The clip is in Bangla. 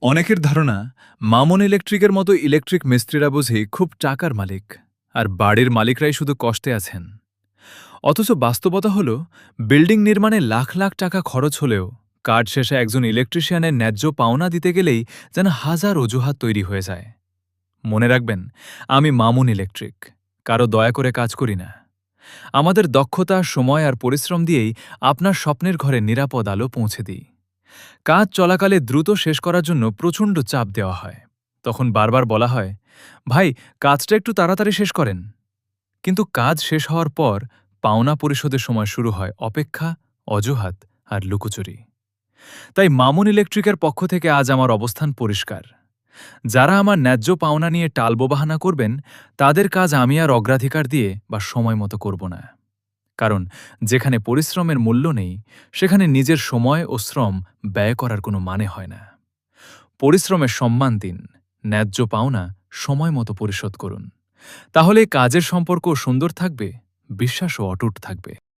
অনেকের ধারণা মামুন ইলেকট্রিকের মতো ইলেকট্রিক মিস্ত্রিরা বুঝি খুব টাকার মালিক, আর বাড়ির মালিকরাই শুধু কষ্টে আছেন। অথচ বাস্তবতা হল, বিল্ডিং নির্মাণে লাখ লাখ টাকা খরচ হলেও কাজ শেষে একজন ইলেকট্রিশিয়ানের ন্যায্য পাওনা দিতে গেলেই যেন হাজার অজুহাত তৈরি হয়ে যায়। মনে রাখবেন, আমি মামুন ইলেকট্রিক, কারো দয়া করে কাজ করি না। আমাদের দক্ষতা, সময় আর পরিশ্রম দিয়েই আপনার স্বপ্নের ঘরে নিরাপদ আলো পৌঁছে দিই। কাজ চলাকালে দ্রুত শেষ করার জন্য প্রচণ্ড চাপ দেওয়া হয়। তখন বারবার বলা হয়, ভাই, কাজটা একটু তাড়াতাড়ি শেষ করেন। কিন্তু কাজ শেষ হওয়ার পর পাওনা পরিশোধের সময় শুরু হয় অপেক্ষা, অজুহাত আর লুকোচুরি। তাই মামুন ইলেকট্রিকের পক্ষ থেকে আজ আমার অবস্থান পরিষ্কার। যারা আমার ন্যায্য পাওনা নিয়ে টালবাহানা করবেন, তাদের কাজ আমি আর অগ্রাধিকার দিয়ে বা সময় মতো করব না। কারণ যেখানে পরিশ্রমের মূল্য নেই, সেখানে নিজের সময় ও শ্রম ব্যয় করার কোনো মানে হয় না। পরিশ্রমের সম্মান দিন, ন্যায্য পাওনা সময় মতো পরিশোধ করুন। তাহলে কাজের সম্পর্ক সুন্দর থাকবে, বিশ্বাসও অটুট থাকবে।